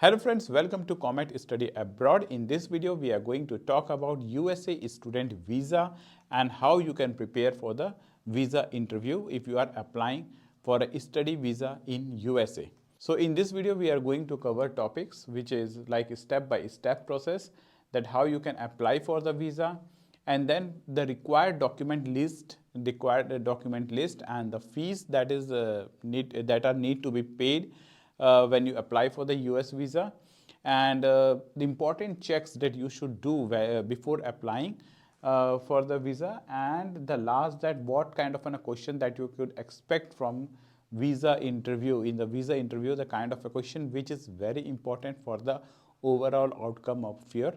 Hello friends, welcome to Comet Study Abroad. In this video, we are going to talk about USA student visa and how you can prepare for the visa interview if you are applying for a study visa in USA. So in this video, we are going to cover topics which is like a step-by-step process, that how you can apply for the visa, and then the required document list and the fees that is need to be paid when you apply for the US visa, and the important checks that you should do before applying for the visa, and the last, that what kind of a question that you could expect from visa interview. In the visa interview, the kind of a question which is very important for the overall outcome of your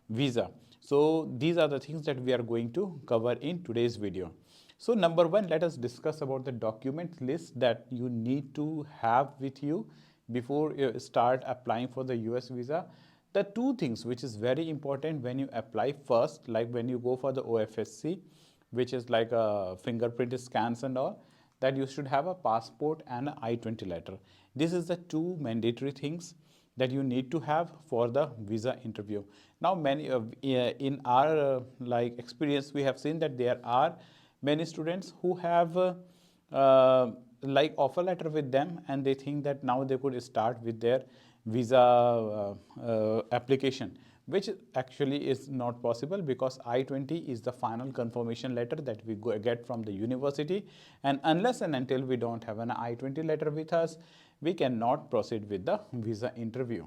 visa. So these are the things that we are going to cover in today's video. So number one, let us discuss about the document list that you need to have with you before you start applying for the US visa. The two things which is very important when you apply first, like when you go for the OFSC, which is like a fingerprint scans and all, that you should have a passport and an I-20 letter. This is the two mandatory things that you need to have for the visa interview. Now, many in our like experience, we have seen that there are many students who have like offer letter with them, and they think that now they could start with their visa application, which actually is not possible, because I-20 is the final confirmation letter that we get from the university, and unless and until we don't have an I-20 letter with us, we cannot proceed with the visa interview.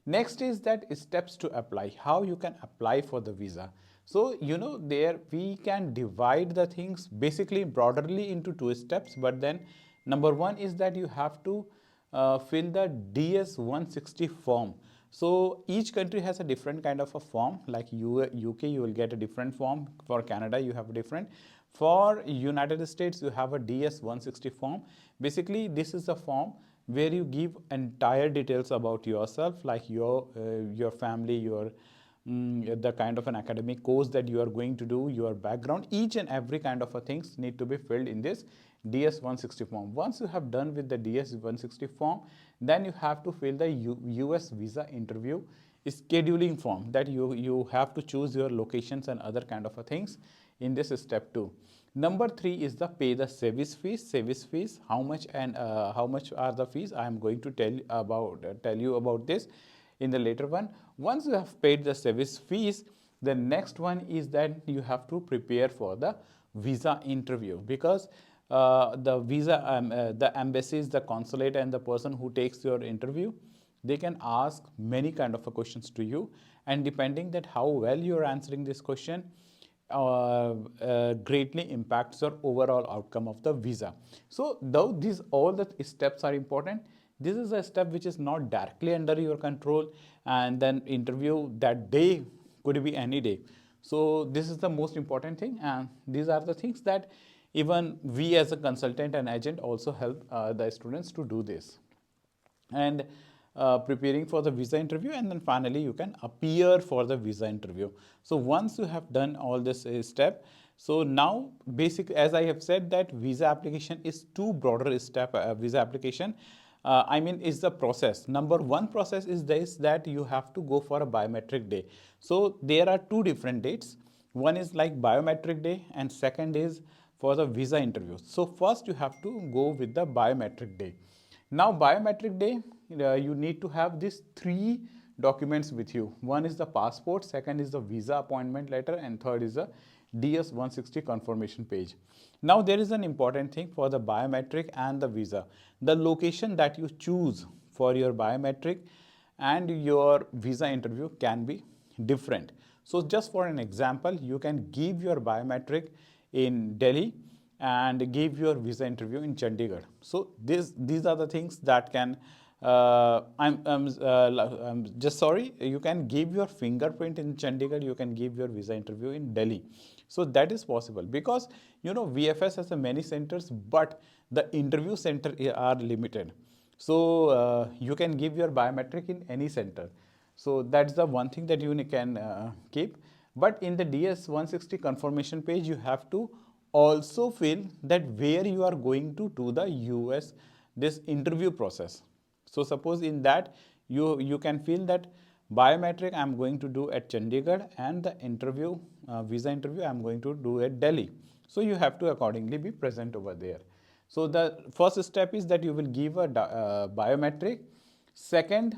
Next is that steps to apply, how you can apply for the visa. So, there we can divide the things basically broadly into two steps, but then number one is that you have to fill the DS-160 form. So each country has a different kind of a form, like UK you will get a different form, for Canada you have a different, for United States you have a DS-160 form. Basically this is a form where you give entire details about yourself, like your family, your the kind of an academic course that you are going to do, your background, each and every kind of a things need to be filled in this DS-160 form. Once you have done with the DS-160 form, then you have to fill the US visa interview scheduling form, that you have to choose your locations and other kind of a things in this step 2. Number 3 is the pay the service fees. How much and how much are the fees? I am going to tell you about this in the later one. Once you have paid the service fees, the next one is that you have to prepare for the visa interview, because the visa the embassies, the consulate, and the person who takes your interview, they can ask many kind of questions to you, and depending that how well you are answering this question greatly impacts your overall outcome of the visa. So though these all the steps are important, this is a step which is not directly under your control, and then interview that day could be any day. So this is the most important thing, and these are the things that even we as a consultant and agent also help the students to do this. And preparing for the visa interview, and then finally you can appear for the visa interview. So once you have done all this step, so now basic, as I have said, that visa application is two broader step. Visa application is the process. Number one process is this, that you have to go for a biometric day. So there are two different dates. One is like biometric day, and second is for the visa interview. So first you have to go with the biometric day. Now biometric day, you need to have these three documents with you. One is the passport, second is the visa appointment letter, and third is the DS-160 confirmation page. Now there is an important thing for the biometric and the visa. The location that you choose for your biometric and your visa interview can be different. So just for an example, you can give your biometric in Delhi and give your visa interview in Chandigarh. So these are the things that can I'm just sorry, you can give your fingerprint in Chandigarh, you can give your visa interview in Delhi. So that is possible, because VFS has a many centers, but the interview center are limited. So you can give your biometric in any center. So that's the one thing that you can keep. But in the DS-160 confirmation page, you have to also fill that where you are going to the US this interview process. So suppose in that You can feel that biometric I'm going to do at Chandigarh, and the interview, visa interview, I'm going to do at Delhi. So you have to accordingly be present over there. So the first step is that you will give a biometric. Second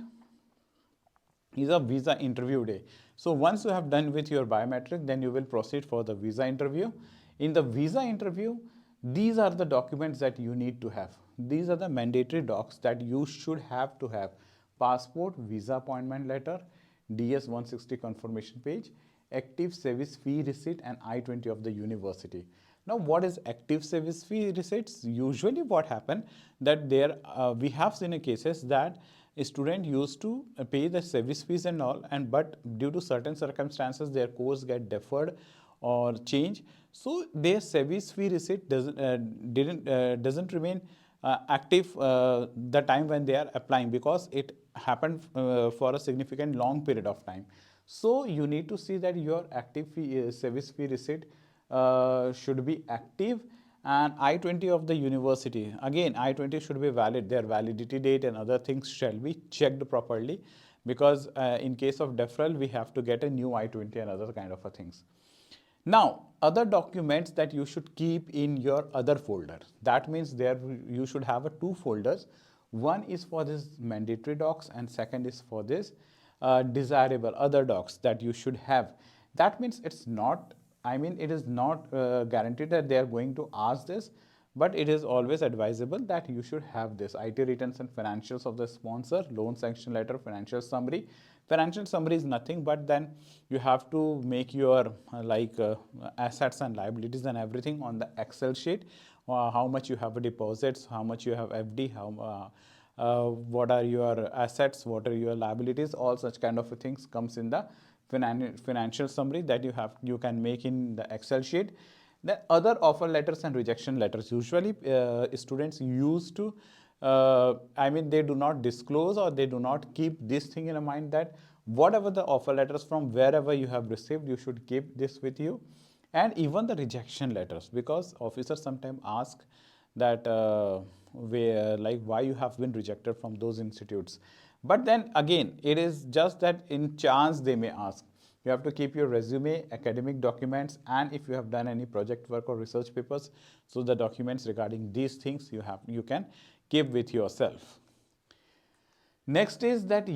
is a visa interview day. So once you have done with your biometric, then you will proceed for the visa interview. In the visa interview, these are the documents that you need to have. These are the mandatory docs that you should have to have: passport, visa appointment letter, DS 160 confirmation page, active service fee receipt, and I-20 of the university. Now, what is active service fee receipts? Usually what happen that we have seen a cases that a student used to pay the service fees and all, and but due to certain circumstances their course get deferred or change. So their service fee receipt doesn't remain active the time when they are applying, because it happened for a significant long period of time. So you need to see that your active fee, service fee receipt should be active. And I-20 of the university, again I-20 should be valid. Their validity date and other things shall be checked properly, because in case of deferral we have to get a new I-20 and other kind of things. Now, other documents that you should keep in your other folder. That means there you should have two folders. One is for this mandatory docs, and second is for this desirable other docs that you should have. That means it is not guaranteed that they are going to ask this, but it is always advisable that you should have this: IT returns and financials of the sponsor, loan sanction letter, financial summary. Financial summary is nothing but then you have to make your assets and liabilities and everything on the Excel sheet. How much you have deposits, how much you have FD, what are your assets, what are your liabilities, all such kind of things comes in the financial summary that you can make in the Excel sheet. The other offer letters and rejection letters, usually students used to they do not disclose, or they do not keep this thing in mind, that whatever the offer letters from wherever you have received, you should keep this with you. And even the rejection letters, because officers sometimes ask that why you have been rejected from those institutes. But then again, it is just that in chance they may ask. You have to keep your resume, academic documents, and if you have done any project work or research papers, so the documents regarding these things you can keep with yourself. Next is that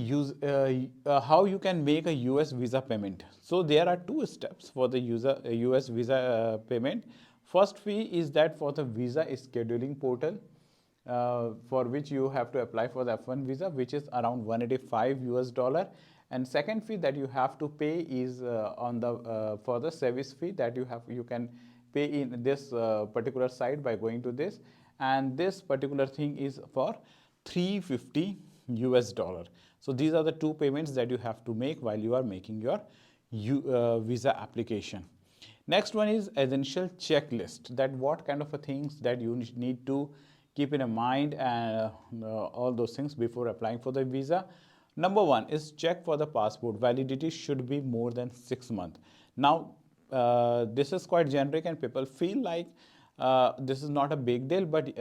how you can make a US visa payment. So there are two steps for the US visa payment. First fee is that for the visa scheduling portal, for which you have to apply for the F1 visa, which is around $185. And second fee that you have to pay is for the service fee that you can pay in this particular site by going to this, and this particular thing is for $350. So these are the two payments that you have to make while you are making your visa application. Next one is essential checklist, that what kind of things that you need to keep in mind, and all those things before applying for the visa. Number one is check for the passport. Validity should be more than 6 months. Now, this is quite generic and people feel like this is not a big deal, but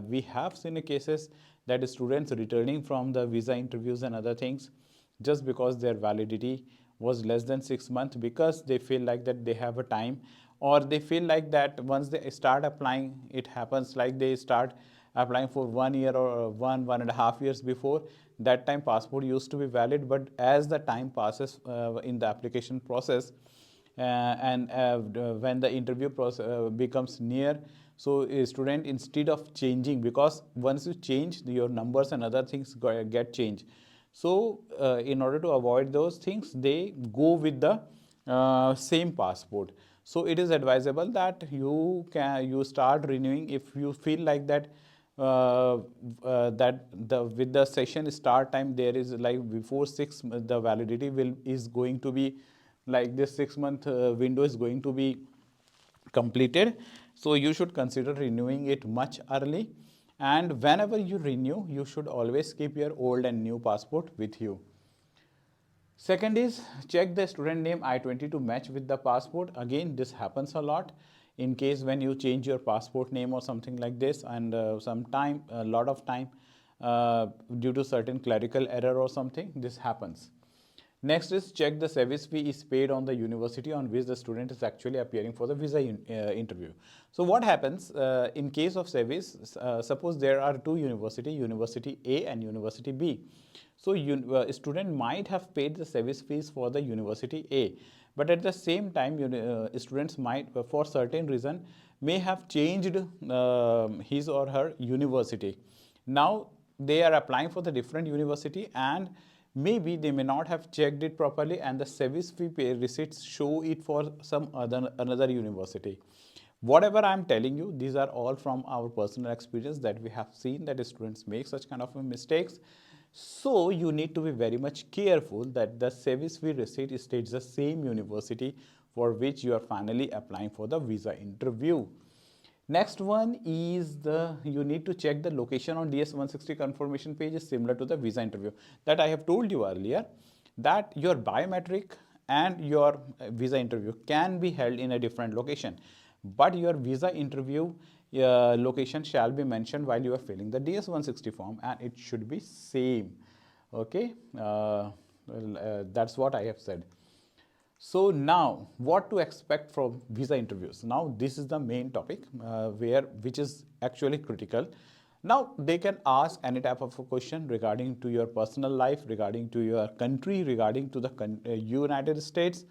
we have seen cases that students returning from the visa interviews and other things, just because their validity was less than 6 months, because they feel like that they have a time, or they feel like that once they start applying, it happens like they start applying for 1 year or 1.5 years before. That time passport used to be valid, but as the time passes in the application process, and when the interview process becomes near, so a student, instead of changing, because once you change, your numbers and other things get changed. So in order to avoid those things, they go with the same passport. So it is advisable that you start renewing if you feel like that with the session start time, there is like before 6 the validity is going to be like this 6-month window is going to be completed. So you should consider renewing it much early, and whenever you renew, you should always keep your old and new passport with you. Second is check the student name I-20 to match with the passport. Again, this happens a lot in case when you change your passport name or something like this, and a lot of time due to certain clerical error or something. This happens. Next is check the service fee is paid on the university on which the student is actually appearing for the visa interview. So what happens in case of service, suppose there are two universities, University A and University B. So a student might have paid the service fees for the University A, but at the same time students might for certain reason may have changed his or her university. Now they are applying for the different university, and maybe they may not have checked it properly, and the service fee pay receipts show it for some another university. Whatever I am telling you, these are all from our personal experience that we have seen that students make such kind of mistakes. So you need to be very much careful that the service fee receipt states the same university for which you are finally applying for the visa interview. Next one is you need to check the location on DS-160 confirmation page is similar to the visa interview. That I have told you earlier that your biometric and your visa interview can be held in a different location, but your visa interview location shall be mentioned while you are filling the DS-160 form, and it should be same. Okay, that's what I have said. So now, what to expect from visa interviews? Now, this is the main topic which is actually critical. Now, they can ask any type of a question regarding to your personal life, regarding to your country, regarding to the United States,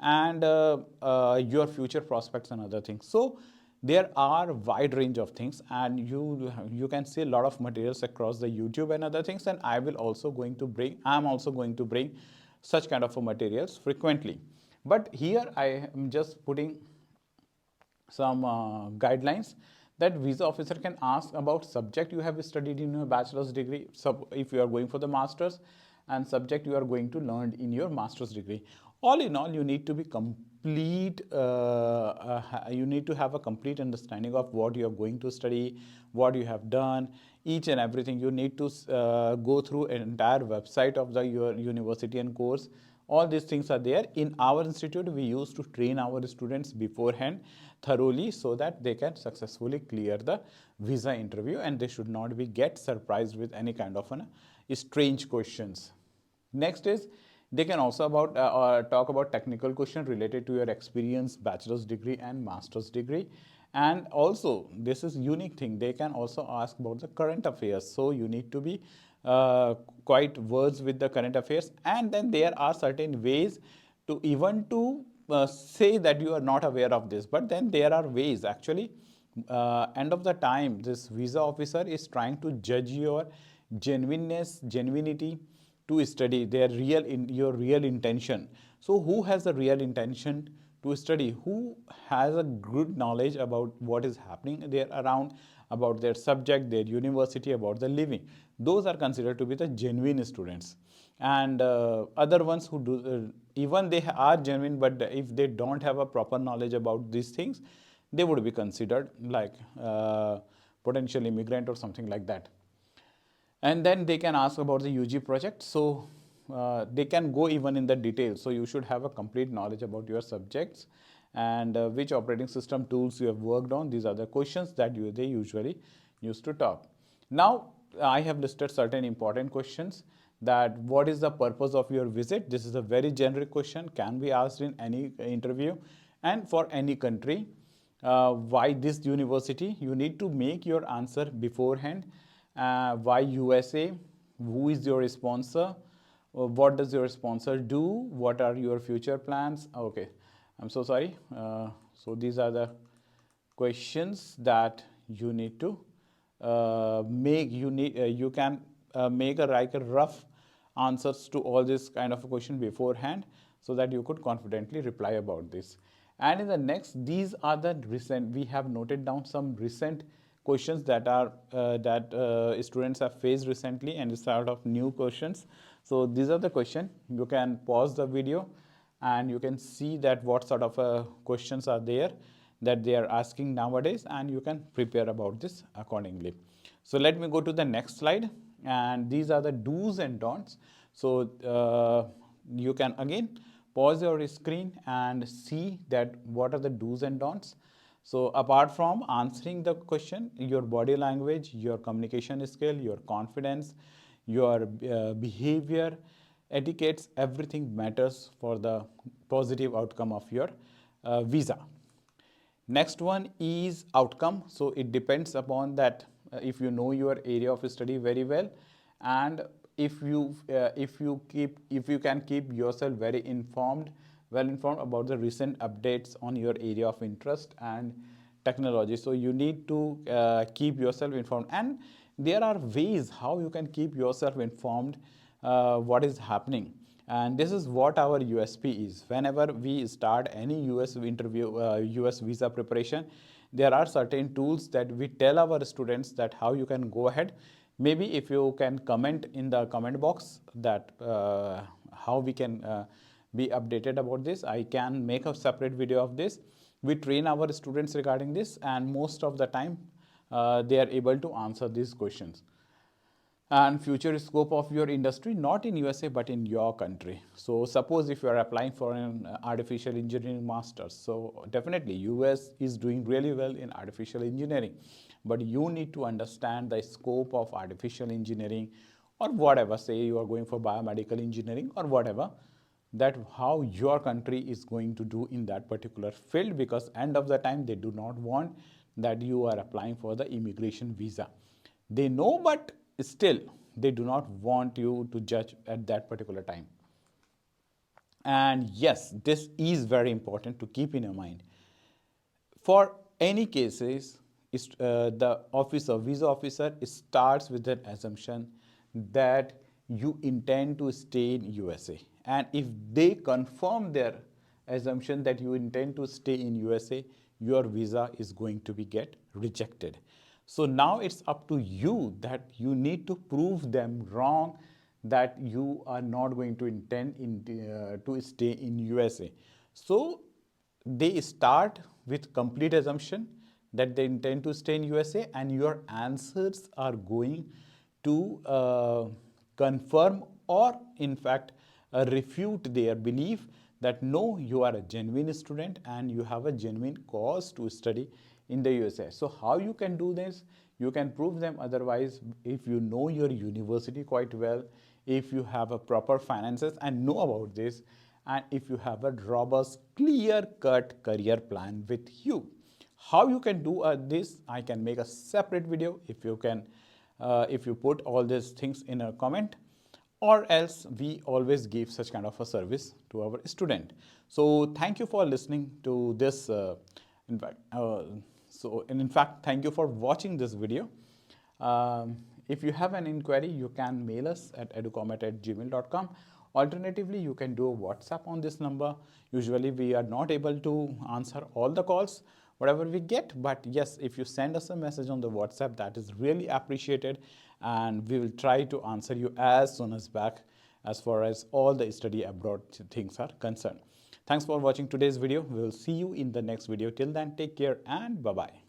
and your future prospects and other things. So there are wide range of things, and you can see a lot of materials across the YouTube and other things, and I'm also going to bring such kind of materials frequently. But here I am just putting some guidelines that visa officer can ask about subject you have studied in your bachelor's degree, if you are going for the master's, and subject you are going to learn in your master's degree. All in all, you need to be complete, you need to have a complete understanding of what you are going to study, what you have done, each and everything. You need to go through an entire website of your university and course. All these things are there. In our institute, we used to train our students beforehand thoroughly so that they can successfully clear the visa interview, and they should not be get surprised with any kind of strange questions. Next is they can also talk about technical questions related to your experience, bachelor's degree and master's degree. And also, this is unique thing, they can also ask about the current affairs. So you need to be quite versed with the current affairs. And then there are certain ways to even to say that you are not aware of this, but then there are ways actually. End of the time, this visa officer is trying to judge your genuinity to study, your real intention. So who has the real intention to study, who has a good knowledge about what is happening there around, about their subject, their university, about the living, those are considered to be the genuine students. And other ones who do, even they are genuine, but if they don't have a proper knowledge about these things, they would be considered like potential immigrant or something like that. And then they can ask about the UG project. So they can go even in the details. So you should have a complete knowledge about your subjects and which operating system tools you have worked on. These are the questions that they usually used to talk. Now, I have listed certain important questions. That what is the purpose of your visit? This is a very generic question, can be asked in any interview and for any country. Why this university? You need to make your answer beforehand. Why USA? Who is your sponsor? What does your sponsor do? What are your future plans? Okay, I'm so sorry. So these are the questions that you need to make. You can make a rough answers to all this kind of a question beforehand, so that you could confidently reply about this. And in the next, these are the recent, we have noted down some recent questions that are students have faced recently, and it's sort of new questions. So these are the questions. You can pause the video and you can see that what sort of questions are there that they are asking nowadays, and you can prepare about this accordingly. So let me go to the next slide, and these are the do's and don'ts. So you can again pause your screen and see that what are the do's and don'ts. So apart from answering the question, your body language, your communication skill, your confidence, your behavior, etiquettes, everything matters for the positive outcome of your visa. Next one is outcome. So it depends upon that if you know your area of study very well, and if you can keep yourself very informed, well informed about the recent updates on your area of interest and technology. So you need to keep yourself informed, and there are ways how you can keep yourself informed what is happening. And this is what our USP is. Whenever we start any US interview, US visa preparation, there are certain tools that we tell our students that how you can go ahead. Maybe if you can comment in the comment box that how we can be updated about this, I can make a separate video of this. We train our students regarding this, and most of the time they are able to answer these questions. And future scope of your industry, not in USA but in your country. So suppose if you are applying for an artificial engineering master's, so definitely US is doing really well in artificial engineering, but you need to understand the scope of artificial engineering, or whatever, say you are going for biomedical engineering or whatever, that how your country is going to do in that particular field, because end of the time they do not want that you are applying for the immigration visa. They know, but still they do not want you to judge at that particular time. And yes, this is very important to keep in your mind. For any cases, the officer, visa officer, starts with an assumption that you intend to stay in USA. And if they confirm their assumption that you intend to stay in USA, your visa is going to be get rejected. So now it's up to you that you need to prove them wrong, that you are not going to intend to stay in USA. So they start with complete assumption that they intend to stay in USA, and your answers are going to confirm, or in fact refute their belief that no, you are a genuine student and you have a genuine cause to study in the USA. So how you can do this? You can prove them otherwise if you know your university quite well, if you have a proper finances and know about this, and if you have a robust, clear-cut career plan with you. How you can do this, I can make a separate video if you put all these things in a comment, or else we always give such kind of a service to our student. So thank you for listening to this. In fact, thank you for watching this video. If you have an inquiry, you can mail us at educomet@gmail.com. Alternatively, you can do a WhatsApp on this number. Usually, we are not able to answer all the calls, whatever we get. But yes, if you send us a message on the WhatsApp, that is really appreciated. And we will try to answer you as soon as back as far as all the study abroad things are concerned. Thanks for watching today's video. We will see you in the next video. Till then, take care and bye-bye.